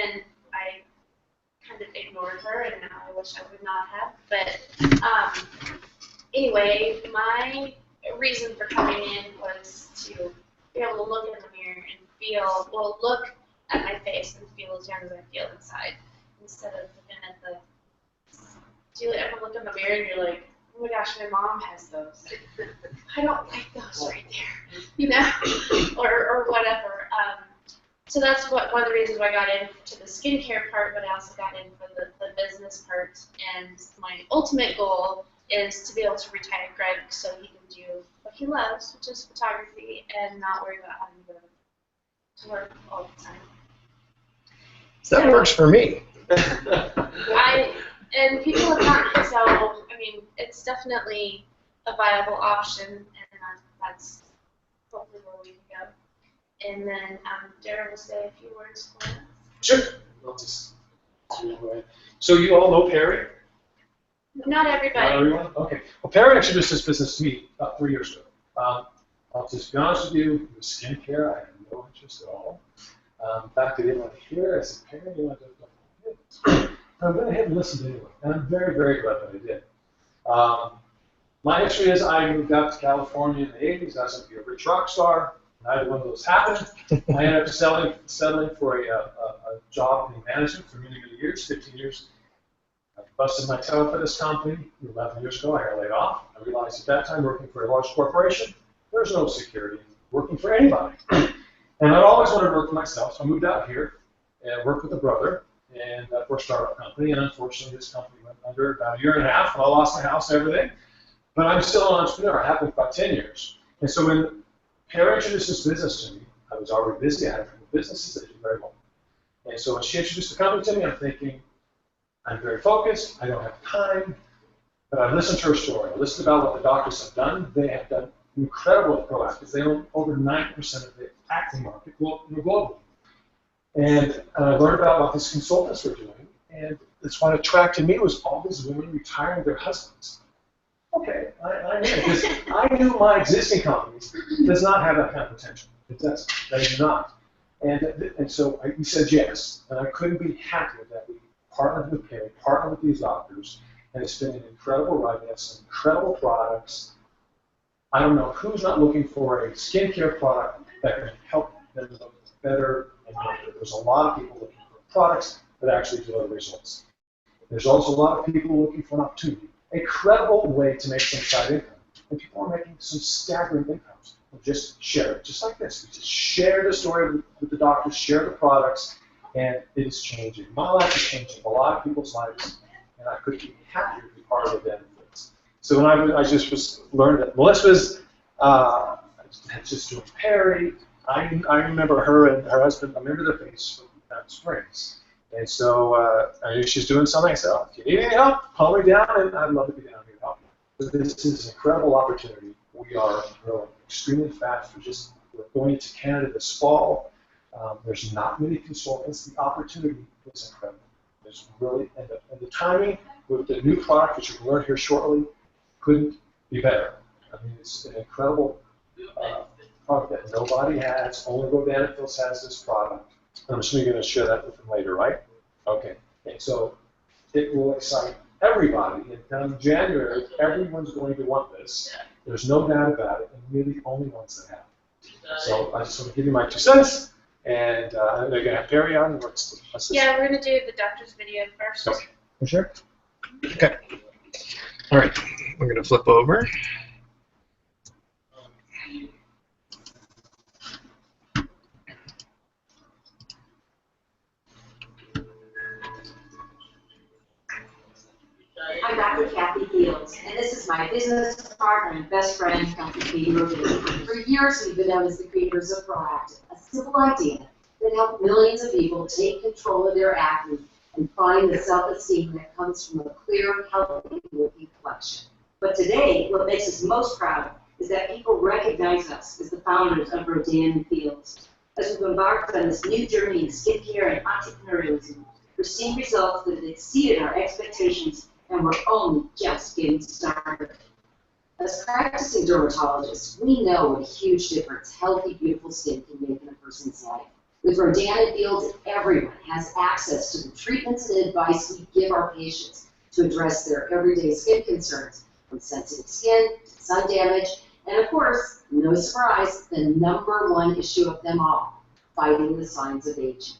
and I kind of ignored her, and now I wish I would not have. But anyway, my reason for coming in was to be able to look in the mirror and feel, well, look at my face and feel as young as I feel inside, instead of looking at the, do you ever look in the mirror and you're like, oh my gosh, my mom has those. I don't like those right there, you know, or whatever. So that's one of the reasons why I got into the skincare part, but I also got in for the business part. And my ultimate goal is to be able to retire Greg so he can do what he loves, which is photography, and not worry about having to work all the time. That works for me. And people have not, so, I mean, it's definitely a viable option, and that's hopefully where we can go. And then Darren will say a few words for us. Sure. I'll just so you all know Perri? Not everybody. Not everyone? Okay. Well, Perri introduced this business to me about 3 years ago. I'll just be honest with you, with skincare, I have no interest at all. In fact, I didn't want to hear. I said, Perri, you want to do I went ahead and listened anyway, and I'm very, very glad that I did. My history is I moved out to California in the 80s. I was going to be a rich rock star. Neither one of those happened. I ended up settling for a job in management for many, many years, 15 years. I busted my toe for this company 11 years ago. I got laid off. I realized at that time, working for a large corporation, there's no security working for anybody. And I always wanted to work for myself, so I moved out here and worked with a brother and for a startup company. And unfortunately, this company went under about a year and a half, and I lost my house and everything. But I'm still an entrepreneur. I have been for about 10 years. And so when Perri introduced this business to me, I was already busy. I had a couple of businesses that did very well. And so when she introduced the company to me, I'm thinking, I'm very focused. I don't have time. But I listened to her story. I listened about what the doctors have done. They have done incredible with proactive. They own over 90% of the acne market globally. And I learned about what these consultants were doing. And it's what attracted me was all these women retiring their husbands. Okay, I knew because I knew my existing companies does not have that kind of potential. It doesn't. They do not. And so we said yes, and I couldn't be happier that we partnered with Perri, partnered with these doctors, and it's been an incredible ride. We have some incredible products. I don't know who's not looking for a skincare product that can help them look better and better. There's a lot of people looking for products that actually deliver results. There's also a lot of people looking for an opportunity. A credible way to make some side income. And people are making some staggering incomes. We'll just share it, just like this. We just share the story with the doctors, share the products, and it is changing. My life is changing, a lot of people's lives, and I couldn't be happier to be part of the benefits. So when I just learned that Melissa was just doing Perri, I remember her and her husband, I remember their face from Springs. And so I knew she's doing something. I said, oh, if you need any help, call me down, and I'd love to be down here to help you. So this is an incredible opportunity. We are growing extremely fast. We're going to Canada this fall. There's not many consultants. The opportunity is incredible. There's really, and the timing with the new product, which you're going to learn here shortly, couldn't be better. I mean, it's an incredible product that nobody has. Only Rodan has this product. I'm assuming you're going to share that with them later, right? Okay. And so it will excite everybody. And come January, everyone's going to want this. There's no doubt about it, and we're the only ones that have it. So I just want to give you my 2 cents, and they're going to have Perri on. Yeah, we're going to do the doctor's video first. Okay. For sure? Okay. All right. We're going to flip over. I'm Dr. Kathy Fields, and this is my business partner and best friend, Dr. Katie Rodan. For years, we've been known as the creators of Proactive, a simple idea that helped millions of people take control of their acne and find the self-esteem that comes from a clear, healthy-looking complexion. But today, what makes us most proud is that people recognize us as the founders of Rodan and Fields. As we've embarked on this new journey in skincare and entrepreneurialism, we're seeing results that have exceeded our expectations, and we're only just getting started. As practicing dermatologists, we know what a huge difference healthy, beautiful skin can make in a person's life. With Rodan and Fields, everyone has access to the treatments and advice we give our patients to address their everyday skin concerns, from sensitive skin to sun damage, and of course, no surprise, the #1 issue of them all, fighting the signs of aging.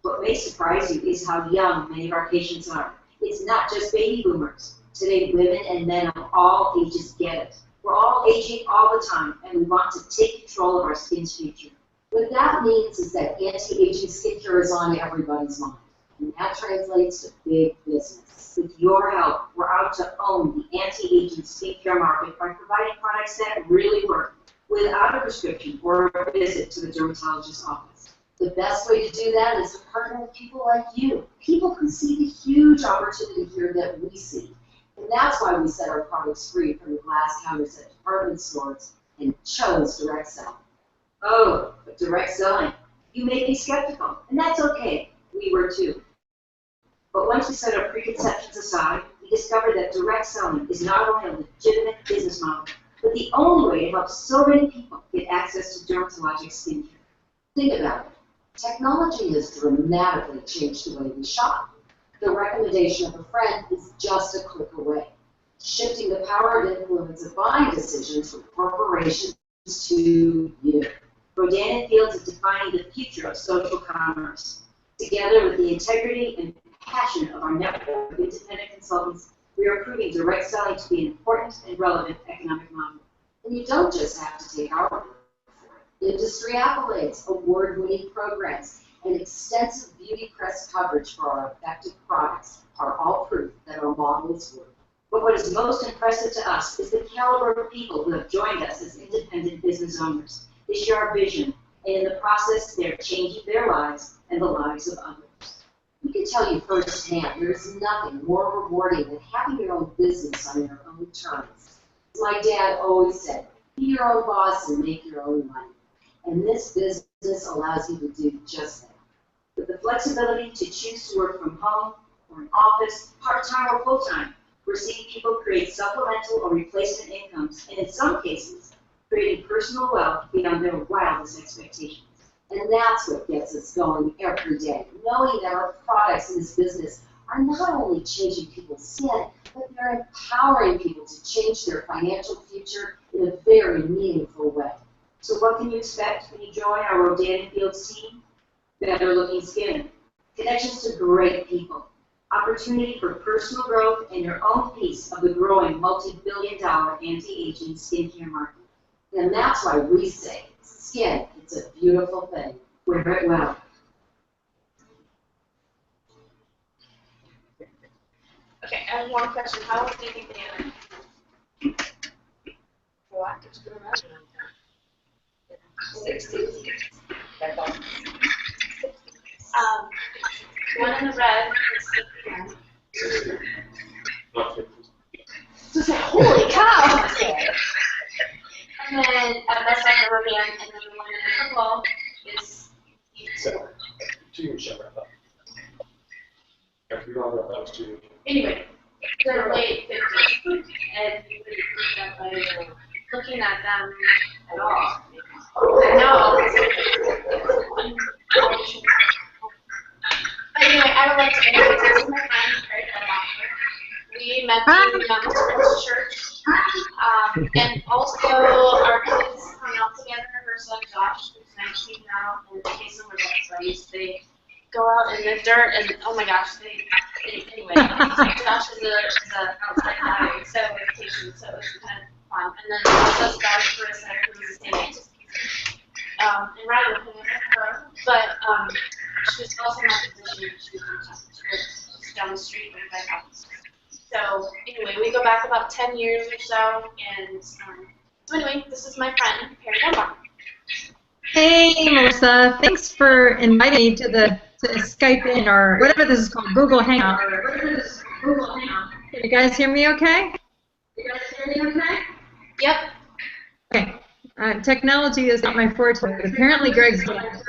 What may surprise you is how young many of our patients are. It's not just baby boomers. Today, women and men of all ages get it. We're all aging all the time, and we want to take control of our skin's future. What that means is that anti-aging skincare is on everybody's mind, and that translates to big business. With your help, we're out to own the anti-aging skincare market by providing products that really work without a prescription or a visit to the dermatologist's office. The best way to do that is to partner with people like you, people who see the huge opportunity here that we see. And that's why we set our products free from the glass counters at department stores and chose direct selling. Oh, but direct selling. You may be skeptical, and that's okay. We were too. But once we set our preconceptions aside, we discovered that direct selling is not only a legitimate business model, but the only way to help so many people get access to dermatologic skincare. Think about it. Technology has dramatically changed the way we shop. The recommendation of a friend is just a click away, shifting the power of influence of buying decisions from corporations to you. Rodan and Fields is defining the future of social commerce. Together with the integrity and passion of our network of independent consultants, we are proving direct selling to be an important and relevant economic model. And you don't just have to take our word for it. Industry accolades, award-winning programs, and extensive beauty press coverage for our effective products are all proof that our models work. But what is most impressive to us is the caliber of people who have joined us as independent business owners. They share our vision, and in the process, they're changing their lives and the lives of others. We can tell you firsthand, there's nothing more rewarding than having your own business on your own terms. As my dad always said, be your own boss and make your own money. And this business allows you to do just that. With the flexibility to choose to work from home or an office, part-time or full-time, we're seeing people create supplemental or replacement incomes, and in some cases, creating personal wealth beyond their wildest expectations. And that's what gets us going every day, knowing that our products in this business are not only changing people's skin, but they're empowering people to change their financial future in a very meaningful way. So what can you expect when you join our Rodan and Fields team? Better looking skin, connections to great people, opportunity for personal growth, and your own piece of the growing multi-billion-dollar anti-aging skincare market. And that's why we say, skin, it's a beautiful thing. Wear it well. Okay, I have one question. How old do you think they are? Proactive to imagine. 60. One in the red is 59. So say, holy cow! And then at best side of Rodan, and then the one in the purple is 84. Two shall wrap up. After we all wrap up, two. Anyway, they're late 50s, and you wouldn't think that by looking at them at all. I know. But anyway, I would like to introduce this is my friend, Perri Dumbacher. We met through Mountain Springs Church. And also our kids hung out together. Her son Josh, who's 19 now, and Jason were best friends. They go out in the dirt, and oh my gosh, anyway, Josh is a outside guy, so vacation, so it was kind of fun. And then also Sky for a second, who was the same age as Casey. And Ryder hung out with her, but she was also not a physician. She was from just down the street from my house. So anyway, we go back about 10 years or so, and so anyway, this is my friend, Perri Dumbacher. Hey, Melissa. Thanks for inviting me to Skype in or whatever this is called, Google Hangout. Can you guys hear me okay? Yep. Okay. Technology is not my forte, but apparently Greg's doing it.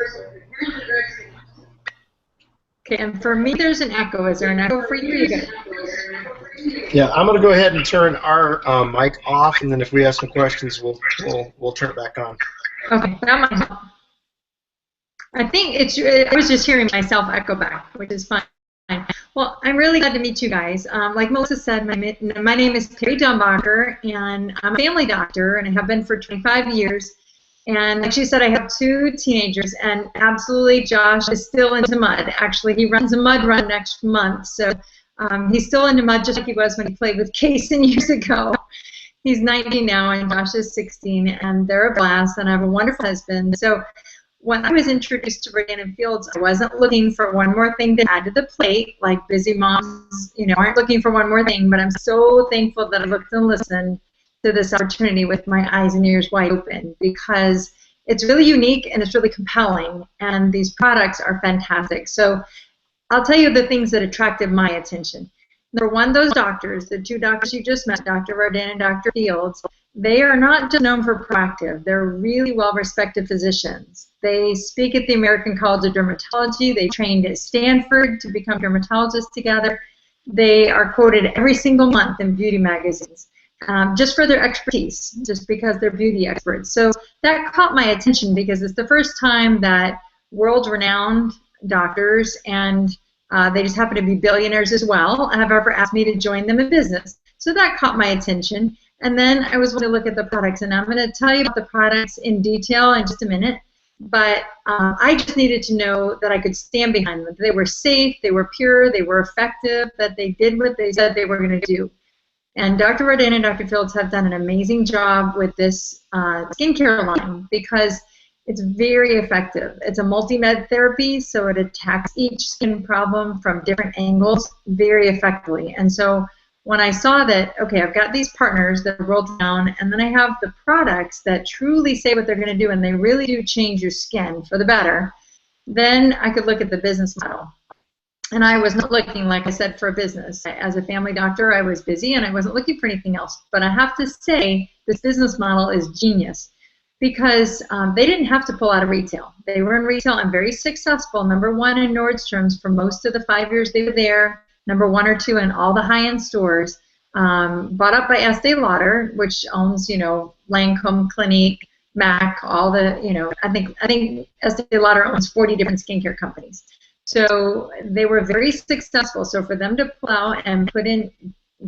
Okay, and for me there's an echo. Is there an echo for you? You guys? Yeah, I'm going to go ahead and turn our mic off, and then if we have some questions, we'll turn it back on. Okay, that might help. I think I was just hearing myself echo back, which is fine. Well, I'm really glad to meet you guys. Like Melissa said, my name is Perri Dumbacher, and I'm a family doctor, and I have been for 25 years. And like she said, I have 2 teenagers, and absolutely Josh is still into mud. Actually, he runs a mud run next month, so he's still into mud just like he was when he played with Kason years ago. He's 19 now, and Josh is 16, and they're a blast, and I have a wonderful husband. So when I was introduced to Rodan Fields, I wasn't looking for one more thing to add to the plate, like busy moms, aren't looking for one more thing, but I'm so thankful that I looked and listened to this opportunity with my eyes and ears wide open, because it's really unique and it's really compelling, and these products are fantastic. So I'll tell you the things that attracted my attention. Number one, those doctors, the 2 doctors you just met, Dr. Rodan and Dr. Fields, they are not just known for proactive. They're really well-respected physicians. They speak at the American College of Dermatology. They trained at Stanford to become dermatologists together. They are quoted every single month in beauty magazines just for their expertise, just because they're beauty experts. So that caught my attention because it's the first time that world-renowned doctors, and they just happen to be billionaires as well, have ever asked me to join them in business. So that caught my attention. And then I was going to look at the products, and I'm going to tell you about the products in detail in just a minute. But I just needed to know that I could stand behind them. They were safe, they were pure, they were effective, that they did what they said they were going to do. And Dr. Rodan and Dr. Fields have done an amazing job with this skincare line because it's very effective. It's a multi-med therapy, so it attacks each skin problem from different angles very effectively. And so when I saw that, okay, I've got these partners that are world renowned, and then I have the products that truly say what they're going to do, and they really do change your skin for the better, then I could look at the business model. And I was not looking, like I said, for a business. As a family doctor, I was busy, and I wasn't looking for anything else. But I have to say, this business model is genius because they didn't have to pull out of retail. They were in retail and very successful. #1 in Nordstrom's for most of the 5 years they were there. #1 or 2 in all the high-end stores, bought up by Estee Lauder, which owns, Lancome, Clinique, MAC, all the, I think Estee Lauder owns 40 different skincare companies. So they were very successful. So for them to pull out and put into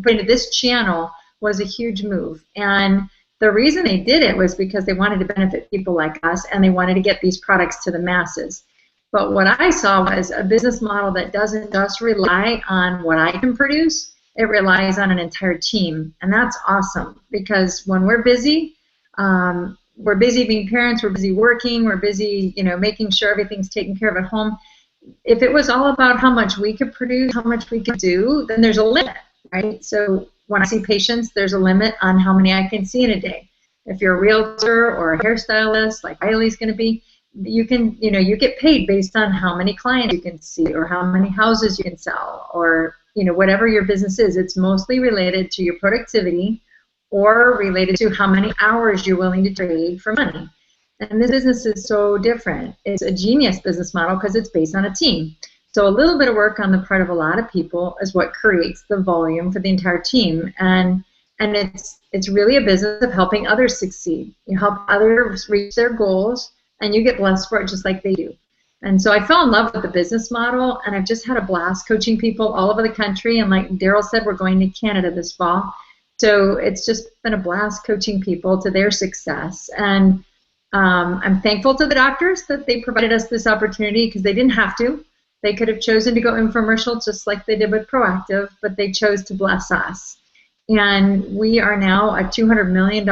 this channel was a huge move. And the reason they did it was because they wanted to benefit people like us, and they wanted to get these products to the masses. But what I saw was a business model that doesn't just rely on what I can produce, it relies on an entire team. And that's awesome because when we're busy being parents, we're busy working, we're busy, making sure everything's taken care of at home. If it was all about how much we could produce, how much we could do, then there's a limit, right? So when I see patients, there's a limit on how many I can see in a day. If you're a realtor or a hairstylist, like Eileen's going to be, you can, you get paid based on how many clients you can see or how many houses you can sell or, whatever your business is. It's mostly related to your productivity or related to how many hours you're willing to trade for money. And this business is so different. It's a genius business model because it's based on a team. So a little bit of work on the part of a lot of people is what creates the volume for the entire team. And it's really a business of helping others succeed. You help others reach their goals, and you get blessed for it just like they do. And so I fell in love with the business model, and I've just had a blast coaching people all over the country. And like Daryl said, we're going to Canada this fall. So it's just been a blast coaching people to their success. And I'm thankful to the doctors that they provided us this opportunity because they didn't have to. They could have chosen to go infomercial just like they did with Proactive, but they chose to bless us. And we are now a $200 million,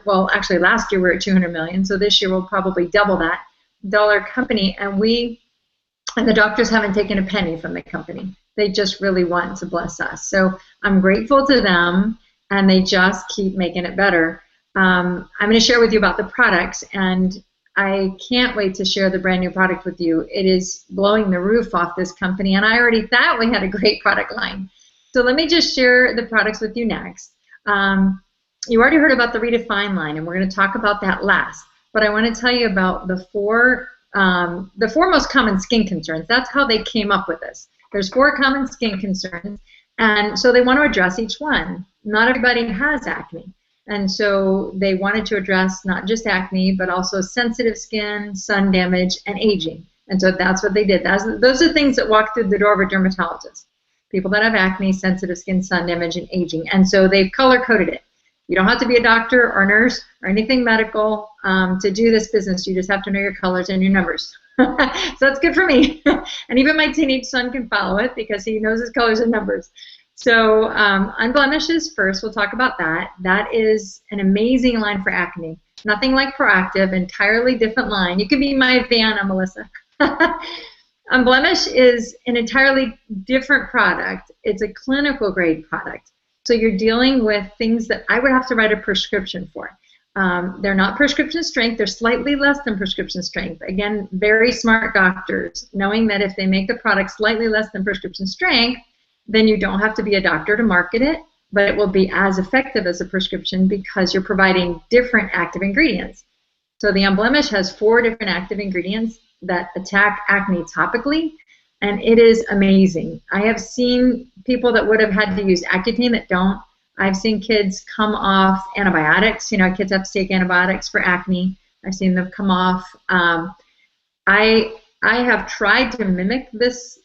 well, actually last year we were at $200 million, so this year we'll probably double that dollar company. And the doctors haven't taken a penny from the company. They just really want to bless us. So I'm grateful to them, and they just keep making it better. I'm going to share with you about the products, and I can't wait to share the brand new product with you. It is blowing the roof off this company, and I already thought we had a great product line. So let me just share the products with you next. You already heard about the Redefine line, and we're going to talk about that last. But I want to tell you about the four most common skin concerns. That's how they came up with this. There's 4 common skin concerns, and so they want to address each one. Not everybody has acne. And so they wanted to address not just acne, but also sensitive skin, sun damage, and aging. And so that's what they did. Those are things that walk through the door of a dermatologist. People that have acne, sensitive skin, sun damage, and aging. And so they've color-coded it. You don't have to be a doctor or nurse or anything medical to do this business. You just have to know your colors and your numbers. So that's good for me. And even my teenage son can follow it because he knows his colors and numbers. So Unblemishes first, we'll talk about that. That is an amazing line for acne. Nothing like Proactive, entirely different line. You could be my Vanna, Melissa. Unblemish is an entirely different product. It's a clinical grade product. So you're dealing with things that I would have to write a prescription for. They're not prescription strength. They're slightly less than prescription strength. Again, very smart doctors, knowing that if they make the product slightly less than prescription strength, then you don't have to be a doctor to market it, but it will be as effective as a prescription because you're providing different active ingredients. So the Unblemish has 4 different active ingredients that attack acne topically, and it is amazing. I have seen people that would have had to use Accutane that don't. I've seen kids come off antibiotics. You know, kids have to take antibiotics for acne. I've seen them come off. I have tried to mimic this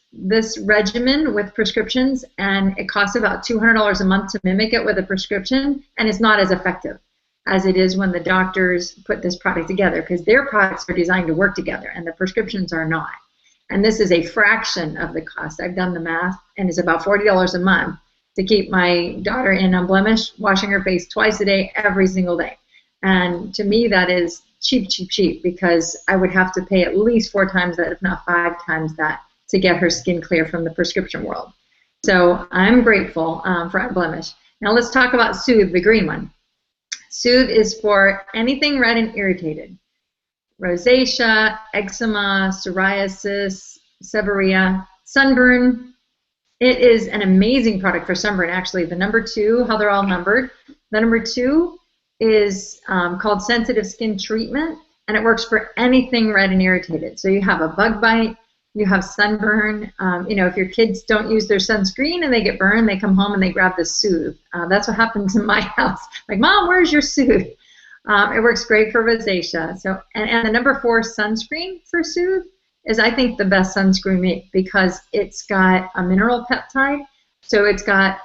regimen with prescriptions, and it costs about $200 a month to mimic it with a prescription, and it's not as effective as it is when the doctors put this product together, because their products are designed to work together and the prescriptions are not. And this is a fraction of the cost. I've done the math, and it's about $40 a month to keep my daughter in Unblemished, washing her face twice a day, every single day. And to me, that is cheap, cheap, cheap, because I would have to pay at least 4 times that, if not 5 times that, to get her skin clear from the prescription world. So I'm grateful for Unblemished. Now let's talk about Soothe, the green one. Soothe is for anything red and irritated. Rosacea, eczema, psoriasis, seborrhea, sunburn. It is an amazing product for sunburn, actually. The number 2, how they're all numbered. The number 2 is called Sensitive Skin Treatment, and it works for anything red and irritated. So you have a bug bite, you have sunburn. You know, if your kids don't use their sunscreen and they get burned, they come home and they grab the Soothe. That's what happens in my house. Like, Mom, where's your Soothe? It works great for rosacea. So, and the number 4 sunscreen for Soothe is, I think, the best sunscreen made, because it's got a mineral peptide. So it's got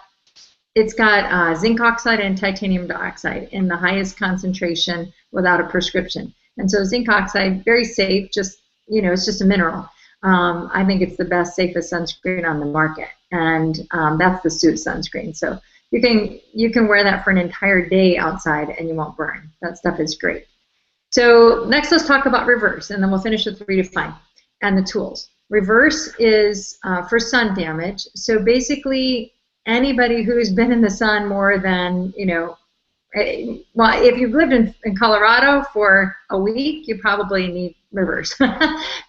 zinc oxide and titanium dioxide in the highest concentration without a prescription. And so zinc oxide, very safe, just, you know, it's just a mineral. I think it's the best, safest sunscreen on the market, and that's the Soothe sunscreen. So you can wear that for an entire day outside and you won't burn. That stuff is great. So next, let's talk about Reverse, and then we'll finish with Redefine and the tools. Reverse is for sun damage. So basically, anybody who's been in the sun more than, you know, well, if you've lived in Colorado for a week, you probably need Reverse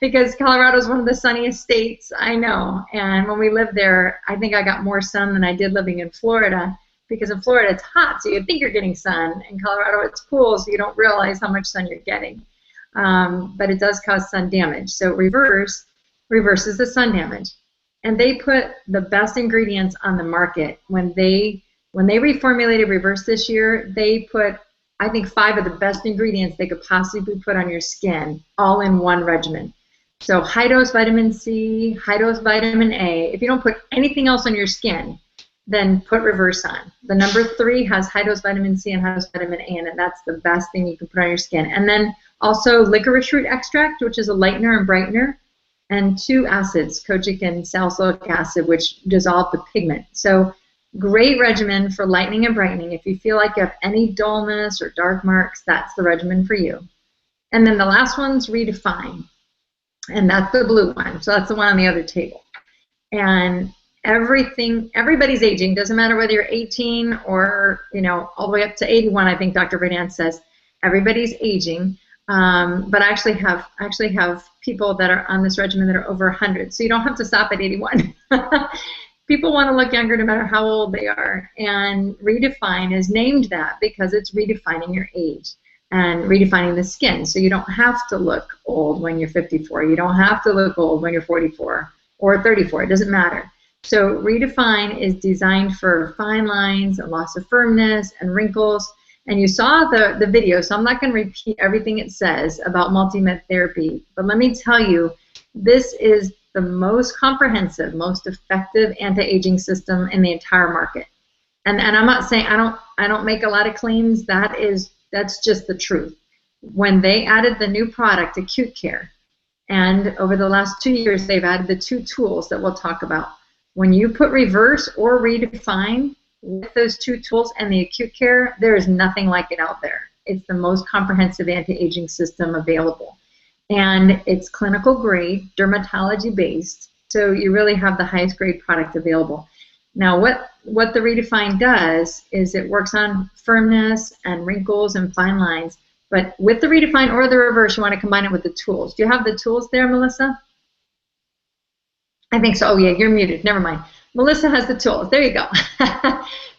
because Colorado is one of the sunniest states I know. And when we lived there, I think I got more sun than I did living in Florida, because in Florida it's hot, so you think you're getting sun. In Colorado it's cool, so you don't realize how much sun you're getting. But it does cause sun damage. So Reverse reverses the sun damage. And they put the best ingredients on the market. When they reformulated Reverse this year, they put, I think, 5 of the best ingredients they could possibly put on your skin, all in one regimen. So high-dose vitamin C, high-dose vitamin A. If you don't put anything else on your skin, then put Reverse on. The number 3 has high-dose vitamin C and high-dose vitamin A in it. That's the best thing you can put on your skin. And then also licorice root extract, which is a lightener and brightener, and 2 acids, kojic and salicylic acid, which dissolve the pigment. So great regimen for lightening and brightening. If you feel like you have any dullness or dark marks, that's the regimen for you. And then the last one's Redefine, and that's the blue one. So that's the one on the other table. And everybody's aging. Doesn't matter whether you're 18 or, you know, all the way up to 81. I think Dr. Rodan says everybody's aging. But I actually have people that are on this regimen that are over 100. So you don't have to stop at 81. People want to look younger no matter how old they are, and Redefine is named that because it's redefining your age and redefining the skin. So you don't have to look old when you're 54. You don't have to look old when you're 44 or 34. It doesn't matter. So Redefine is designed for fine lines and loss of firmness and wrinkles. And you saw the video, so I'm not going to repeat everything it says about multi-med therapy. But let me tell you, This is the most comprehensive, most effective anti-aging system in the entire market. And I'm not saying, I don't make a lot of claims. That's just the truth. When they added the new product, Acute Care, and over the last 2 years, they've added the 2 tools that we'll talk about. When you put Reverse or Redefine with those 2 tools and the Acute Care, there is nothing like it out there. It's the most comprehensive anti-aging system available. And it's clinical grade, dermatology based, so you really have the highest grade product available. Now what the Redefine does is it works on firmness and wrinkles and fine lines, but with the Redefine or the Reverse, you want to combine it with the tools. Do you have the tools there, Melissa? I think so. Oh yeah, you're muted. Never mind. Melissa has the tools. There you go.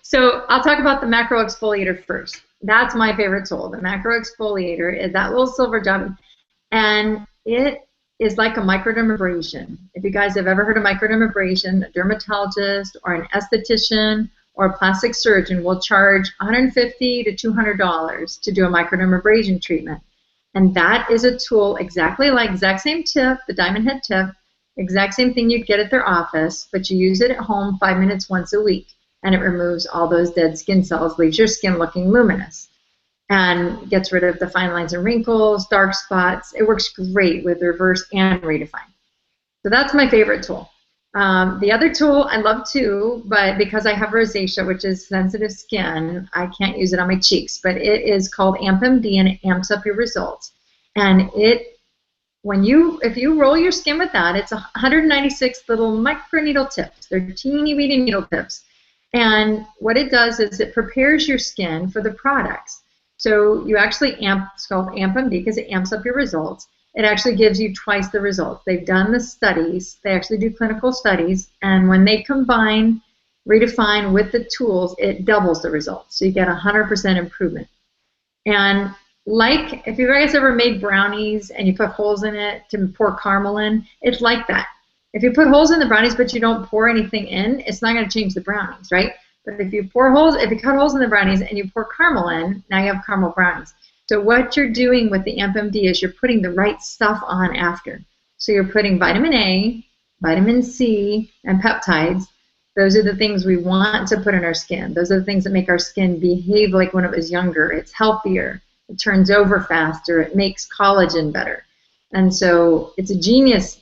So I'll talk about the macro exfoliator first. That's my favorite tool. The macro exfoliator is that little silver job, and it is like a microdermabrasion. If you guys have ever heard of microdermabrasion, a dermatologist or an esthetician or a plastic surgeon will charge $150 to $200 to do a microdermabrasion treatment. And that is a tool exactly like, exact same tip, the diamond head tip, exact same thing you'd get at their office, but you use it at home 5 minutes once a week, and it removes all those dead skin cells, leaves your skin looking luminous, and gets rid of the fine lines and wrinkles, dark spots. It works great with Reverse and Redefine. So that's my favorite tool. The other tool I love too, but because I have rosacea, which is sensitive skin, I can't use it on my cheeks, but it is called AmpMD, and it amps up your results. And if you roll your skin with that, it's 196 little microneedle tips. They're teeny weeny needle tips. And what it does is it prepares your skin for the products. So you actually it's called AmpMD because it amps up your results. It actually gives you twice the results. They've done the studies. They actually do clinical studies. And when they combine Redefine with the tools, it doubles the results. So you get 100% improvement. And like, if you guys ever made brownies and you put holes in it to pour caramel in, it's like that. If you put holes in the brownies but you don't pour anything in, it's not going to change the brownies, right? But if you cut holes in the brownies and you pour caramel in, now you have caramel brownies. So what you're doing with the AmpMD is you're putting the right stuff on after. So you're putting vitamin A, vitamin C, and peptides. Those are the things we want to put in our skin. Those are the things that make our skin behave like when it was younger. It's healthier. It turns over faster. It makes collagen better. And so it's a genius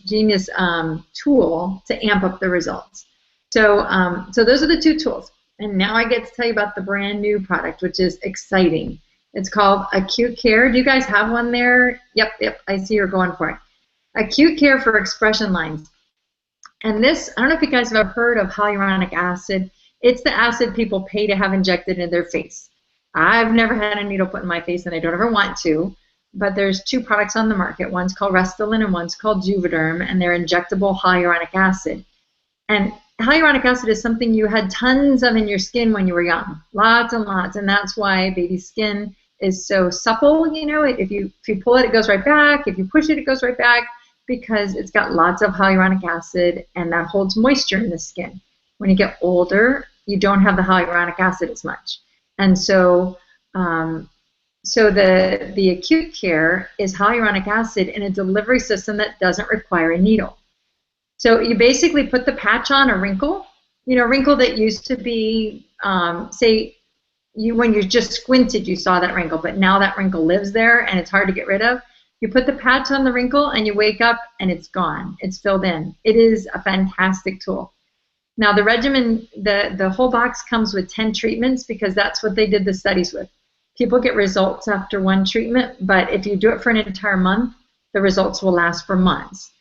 tool to amp up the results. So those are the 2 tools. And now I get to tell you about the brand new product, which is exciting. It's called Acute Care. Do you guys have one there? Yep, I see you're going for it. Acute Care for expression lines. And this, I don't know if you guys have ever heard of hyaluronic acid. It's the acid people pay to have injected in their face. I've never had a needle put in my face, and I don't ever want to. But there's 2 products on the market. One's called Restylane and one's called Juvederm, and they're injectable hyaluronic acid. And hyaluronic acid is something you had tons of in your skin when you were young, lots and lots, and that's why baby skin is so supple. You know, if you pull it, it goes right back. If you push it, it goes right back, because it's got lots of hyaluronic acid, and that holds moisture in the skin. When you get older, you don't have the hyaluronic acid as much, and so the Acute Care is hyaluronic acid in a delivery system that doesn't require a needle. So you basically put the patch on a wrinkle, a wrinkle that used to be, when you just squinted, you saw that wrinkle, but now that wrinkle lives there and it's hard to get rid of. You put the patch on the wrinkle and you wake up and it's gone. It's filled in. It is a fantastic tool. Now the regimen, the whole box comes with 10 treatments because that's what they did the studies with. People get results after 1 treatment, but if you do it for an entire month, the results will last for months.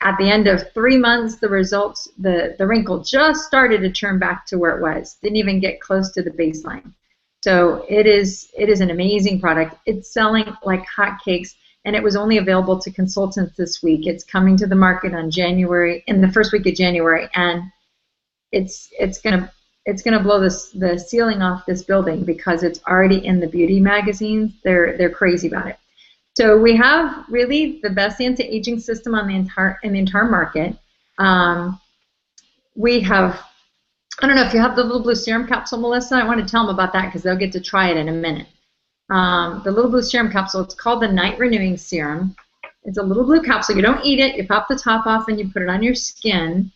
At the end of 3 months, the results, the wrinkle just started to turn back to where it was. Didn't even get close to the baseline. So it is an amazing product. It's selling like hotcakes, and it was only available to consultants this week. It's coming to the market in the first week of January, and it's gonna blow the ceiling off this building because it's already in the beauty magazines. They're crazy about it. So we have really the best anti-aging system in the entire market. We have, I don't know if you have the little blue serum capsule, Melissa. I want to tell them about that because they'll get to try it in a minute. The little blue serum capsule, it's called the Night Renewing Serum. It's a little blue capsule. You don't eat it. You pop the top off and you put it on your skin.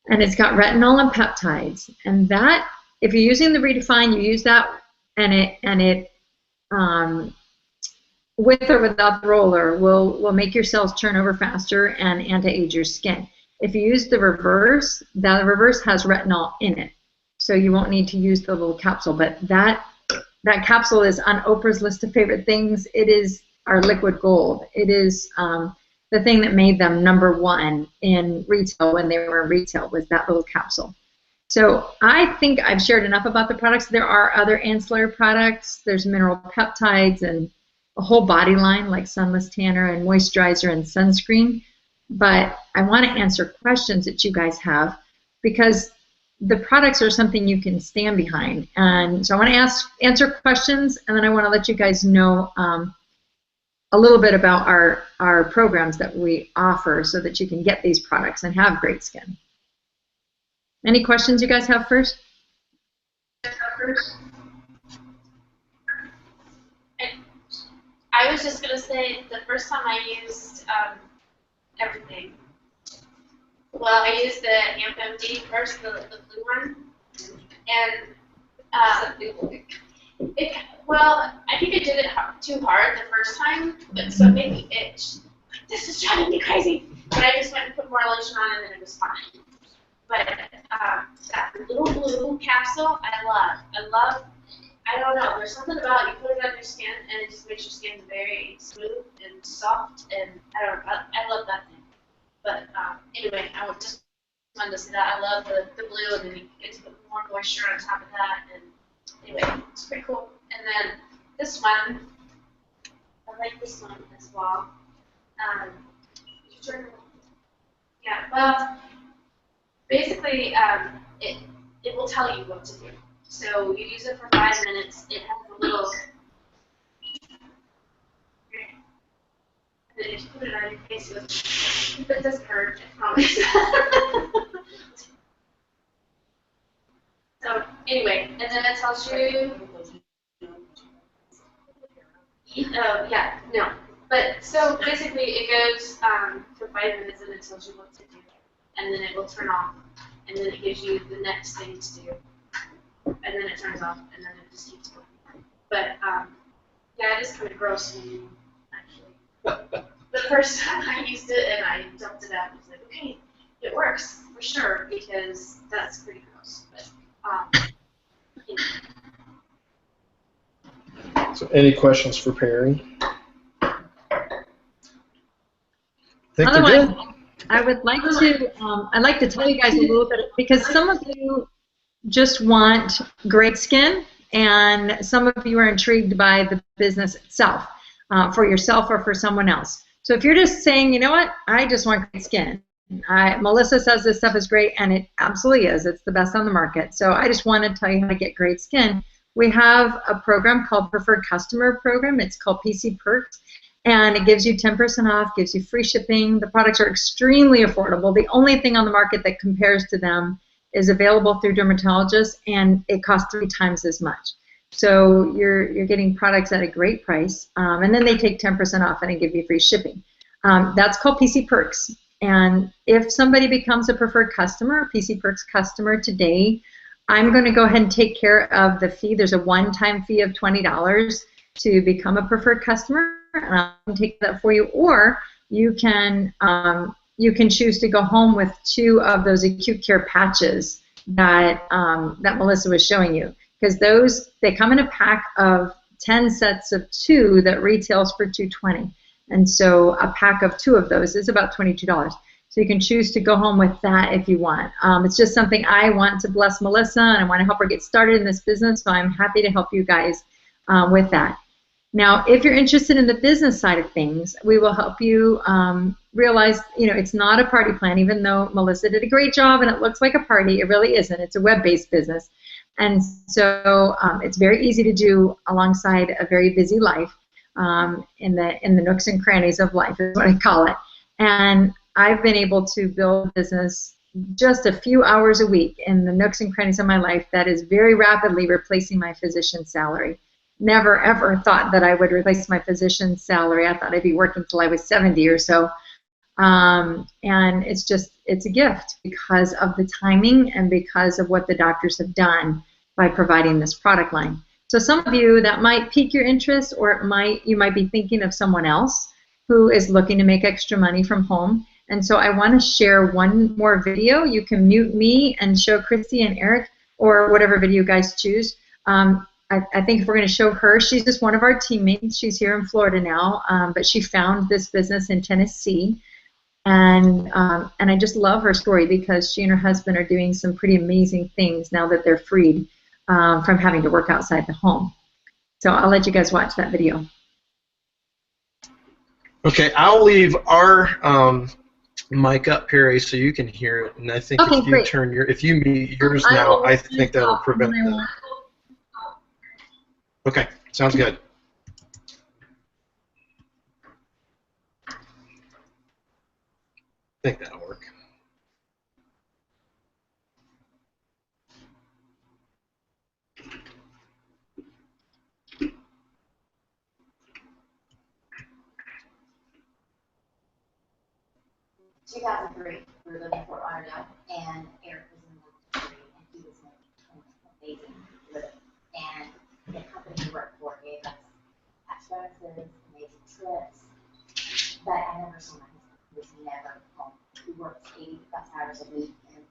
And it's got retinol and peptides. And that, if you're using the Redefine, you use that, and it with or without the roller will make your cells turn over faster and anti-age your skin. If you use the reverse has retinol in it, so you won't need to use the little capsule. But that capsule is on Oprah's list of favorite things. It is our liquid gold. It is the thing that made them #1 in retail when they were in retail, was that little capsule. So I think I've shared enough about the products. There are other ancillary products. There's mineral peptides and a whole body line like sunless tanner and moisturizer and sunscreen. But I want to answer questions that you guys have, because the products are something you can stand behind. And so I want to answer questions, and then I want to let you guys know a little bit about our programs that we offer so that you can get these products and have great skin. Any questions you guys have first? I was just going to say, the first time I used everything, well, I used the AMP MD first, the blue one, and well, I think I did it too hard the first time, but so it made me itch. This is driving me crazy. But I just went and put more lotion on, and then it was fine. But that little blue capsule, I love. I don't know. There's something about, you put it on your skin, and it just makes your skin very smooth and soft, and I love that thing. But anyway, I just wanted to say that I love the blue, and then you get to put more moisture on top of that, and anyway, it's pretty cool. And then this one, I like this one as well. Yeah, well, basically, it will tell you what to do. So you use it for 5 minutes. It has a little, and then if you put it on your face, it doesn't hurt, I promise. So anyway, and then it tells you, yeah, no. But so basically it goes for 5 minutes, and it tells you what to do. And then it will turn off, and then it gives you the next thing to do. And then it turns off, and then it just keeps going. But yeah, it is kind of gross when you actually. The first time I used it and I dumped it out, I was like, okay, it works for sure, because that's pretty gross. But yeah. So any questions for Perri? Think they're Otherwise, good? I would like to. I'd like to tell you guys a little bit, because some of you just want great skin, and some of you are intrigued by the business itself, for yourself or for someone else. So if you're just saying, you know what, I just want great skin. Melissa says this stuff is great, and it absolutely is. It's the best on the market. So I just want to tell you how to get great skin. We have a program called Preferred Customer Program. It's called PC Perks, and it gives you 10% off, gives you free shipping. The products are extremely affordable. The only thing on the market that compares to them is available through dermatologists, and it costs 3 times as much. So you're getting products at a great price, and then they take 10% off and give you free shipping. That's called PC Perks. And if somebody becomes a preferred customer, a PC Perks customer today, I'm going to go ahead and take care of the fee. There's a one-time fee of $20 to become a preferred customer, and I'll take that for you. Or you can choose to go home with 2 of those acute care patches that that Melissa was showing you, because they come in a pack of 10 sets of 2 that retails for $220, and so a pack of 2 of those is about $22. So you can choose to go home with that if you want. It's just something I want to bless Melissa, and I want to help her get started in this business, so I'm happy to help you guys with that. Now, if you're interested in the business side of things, we will help you realize, it's not a party plan, even though Melissa did a great job and it looks like a party. It really isn't. It's a web-based business. And so it's very easy to do alongside a very busy life, in the nooks and crannies of life is what I call it. And I've been able to build a business just a few hours a week in the nooks and crannies of my life that is very rapidly replacing my physician salary. never ever thought that I would replace my physician's salary. I thought I'd be working till I was 70 or so. And it's a gift because of the timing and because of what the doctors have done by providing this product line. So some of you, that might pique your interest, or you might be thinking of someone else who is looking to make extra money from home. And so I want to share one more video. You can mute me and show Christy and Eric, or whatever video you guys choose. I think if we're going to show her, she's just one of our teammates. She's here in Florida now, but she found this business in Tennessee. And I just love her story because she and her husband are doing some pretty amazing things now that they're freed from having to work outside the home. So I'll let you guys watch that video. Okay, I'll leave our mic up, Perri, so you can hear it. And I think Okay, if you great. if you mute yours now, I think that'll prevent that. Okay, sounds good. I think that'll work. In 2003, we were living in Fort Lauderdale, and Eric was in the military, and he was making amazing living. And the company we worked for gave us tax bonuses, amazing trips, but I never saw my husband. He was never home. He worked 80+ hours a week, and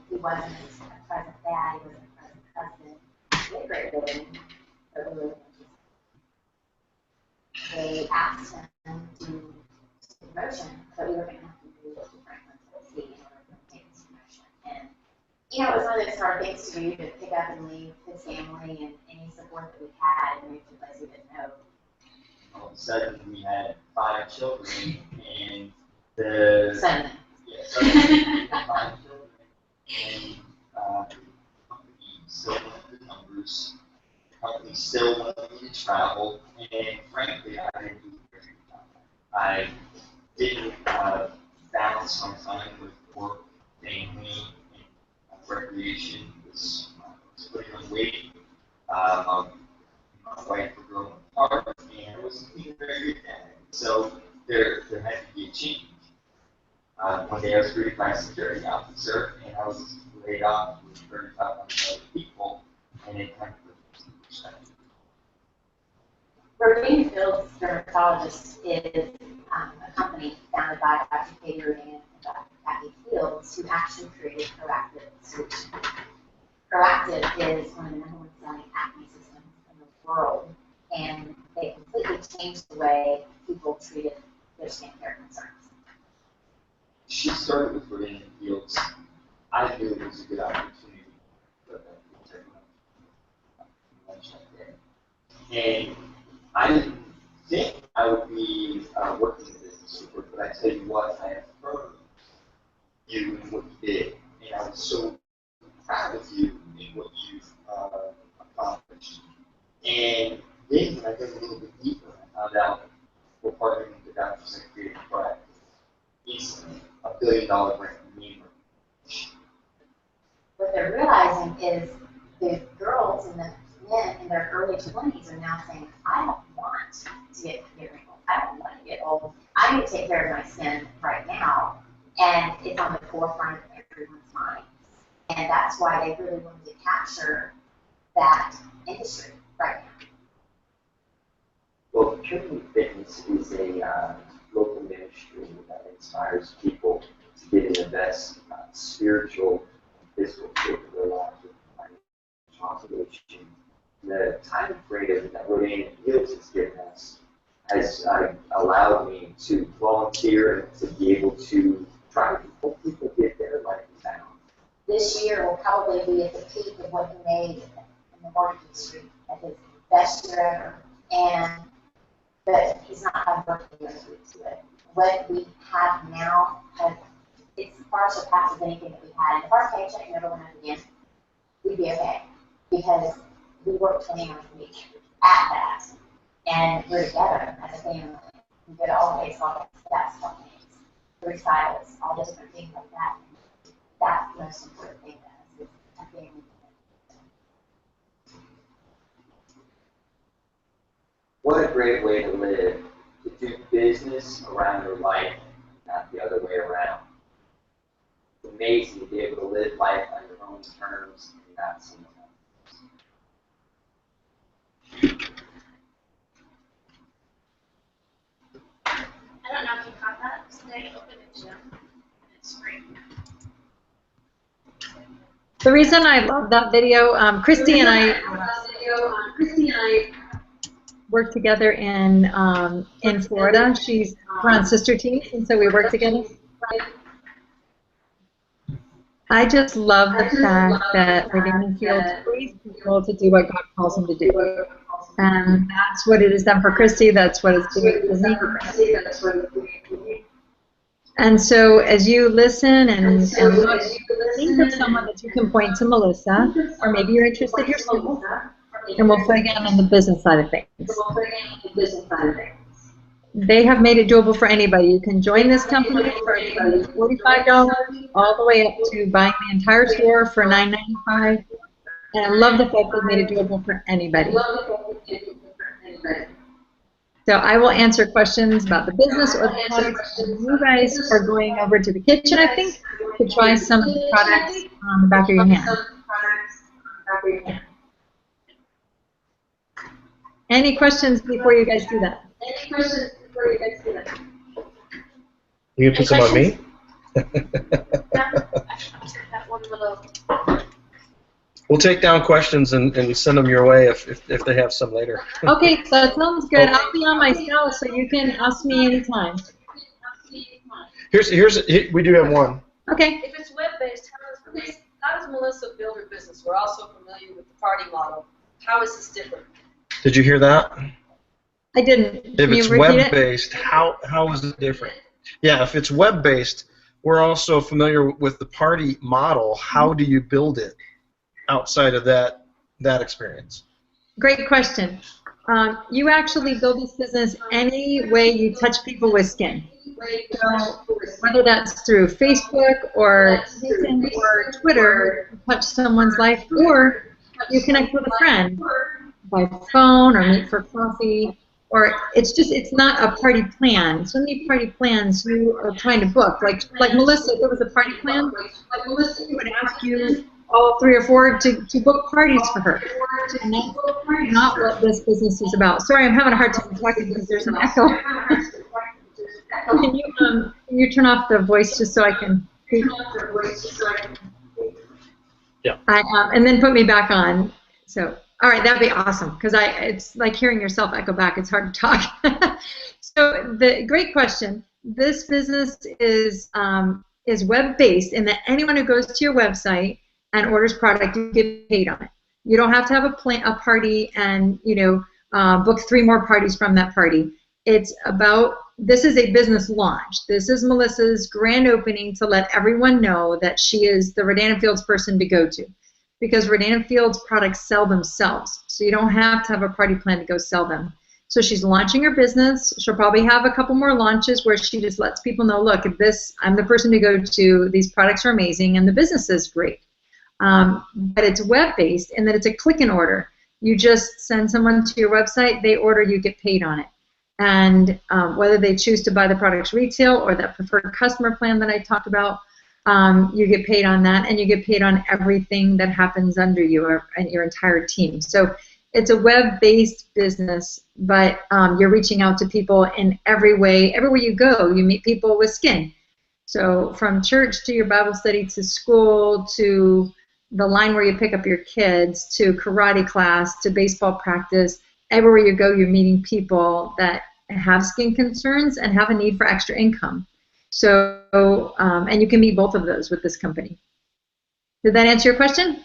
he wasn't a present dad, he wasn't a present husband. He had a great living, but we were they asked him to do promotion, but we were going to have to move to Franklin, Tennessee in order to make this promotion. And, you know, it was one of those hard things to do, to pick up and leave his family and any support that we had and move to a place we didn't know. All of a sudden, we had 5 children, and the... 7. Yeah, 5 children, and the company still wanted the numbers. The company still wanted me to travel, and frankly, I didn't do very good. I didn't balance my time with work, family, and recreation. Was putting on weight. My wife were growing apart, and I wasn't being very good at it. So there had to be a change. One day I was greeted by a security officer, and I was laid off with 3,500 other people, and it kind of put into perspective. Rodan Fields Dermatologist is a company founded by Dr. Perri Dumbacher and Dr. Perri Fields, who actually created Proactive Solutions. Proactive is one of the #1 selling acne systems in the world, and they completely changed the way people treated their skincare concerns. She started with Rodan Fields. I knew it was a good opportunity for them to take lunch that day. And I didn't think I would be working in the business super, but I tell you what, I affirmed you and what you did, and I was so proud of you and what you've accomplished. And then when I dug a little bit deeper, I found out we're partnering with the doctors that created Proactive. Instantly, $1 billion brand name. What they're realizing is the girls and the men in their early 20s are now saying, I don't want to get wrinkles. I don't want to get old. I need to take care of my skin right now. And it's on the forefront of everyone's minds. And that's why they really wanted to capture that industry right now. Well, Trinity Fitness is a local ministry that inspires people to get in the best spiritual and physical shape of their lives with financial obligation. The time frame that Rodan Fields has given us has allowed me to volunteer and to be able to try to help people get their life down. This year will probably be at the peak of what he made in the mortgage industry at his best year ever. But he's not had work to to it. What we have now, it's far surpasses anything that we had. And if our paycheck never went up again, we'd be okay. Because we work 20 hours a week at that. And we're together as a family. We go to all the baseball games, basketball games, recitals, all those different things like that. And that's the most important thing to us, is a family. great way to live, to do business around your life, not the other way around. It's amazing to be able to live life on your own terms and not someone else's. I don't know if you caught that. Today, open it to it's free. The reason I love that video, Christy and I work together in Florida. We're on sister teams, and so we work together. I just love the fact that Rodan frees people to do what God calls them to do. And that's what it has done for Christy. That's what it's doing for me. And so as you listen and look, think of someone that you can point to Melissa, or maybe you're interested yourself, and we'll play again on the business side of things. They have made it doable for anybody. You can join this company for $45 all the way up to buying the entire store for $9.95. And I love the fact they've made it doable for anybody. So I will answer questions about the business or the products. You guys are going over to the kitchen, I think, to try some of the products on the back of your hand. Any questions before you guys do that? You can put some on me? That one little. We'll take down questions and send them your way if they have some later. Okay, so that sounds good. I'll be on my cell, so you can ask me anytime. We do have one. Okay. If it's web-based, how does Melissa build her business? We're also familiar with the party model. How is this different? Did you hear that? I didn't. If it's web-based, how is it different? Yeah, if it's web-based, we're also familiar with the party model. How do you build it outside of that experience? Great question. You actually build this business any way you touch people with skin. So whether that's through Facebook or LinkedIn or Twitter, you touch someone's life, or you connect with a friend by phone or meet for coffee, or it's not a party plan. So many party plans you are trying to book. Like Melissa, if there was a party plan, Melissa would ask you all 3 or 4 to book parties for her. And that's not what this business is about. Sorry, I'm having a hard time talking because there's an echo. Can you turn off the voice just so I can speak? Yeah. And then put me back on. So, all right, that'd be awesome because it's like hearing yourself echo back. It's hard to talk. So, the great question. This business is web-based in that anyone who goes to your website and orders product, you get paid on it. You don't have to have a party and book 3 more parties from that party. It's about, this is a business launch. This is Melissa's grand opening to let everyone know that she is the Rodan & Fields person to go to, because Rodan & Fields products sell themselves. So you don't have to have a party plan to go sell them. So she's launching her business. She'll probably have a couple more launches where she just lets people know, look, I'm the person to go to. These products are amazing, and the business is great. But it's web-based in that it's a click and order. You just send someone to your website, they order, you get paid on it. And whether they choose to buy the products retail or that preferred customer plan that I talked about, you get paid on that, and you get paid on everything that happens under you and your entire team. So it's a web-based business, but you're reaching out to people in every way. Everywhere you go, you meet people with skin. So from church to your Bible study to school to the line where you pick up your kids to karate class to baseball practice, everywhere you go, you're meeting people that have skin concerns and have a need for extra income. So, and you can meet both of those with this company. Did that answer your question?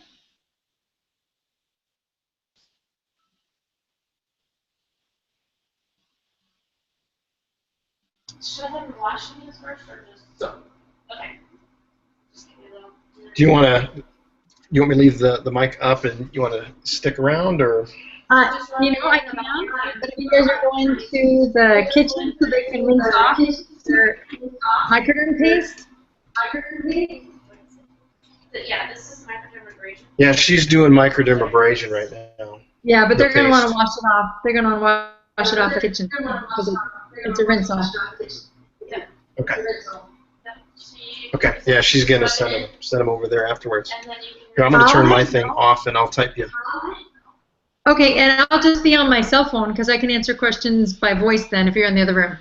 Should I have him wash these first or just? Okay. Just give me a little. Do you want me to leave the mic up and you want to stick around, or? I can, but if you guys are going to the kitchen so they can rinse off their microderm paste. Yeah, this is microdermabrasion. Yeah, she's doing microdermabrasion right now. Yeah, but they're going to want to paste. wash it off. They're going to want to wash it off the kitchen because it's a rinse off. Okay. Yeah, she- Okay. Yeah, she's gonna send them over there afterwards. And then you can. Here, I'm gonna turn my thing off and I'll type you. Okay, and I'll just be on my cell phone because I can answer questions by voice then if you're in the other room.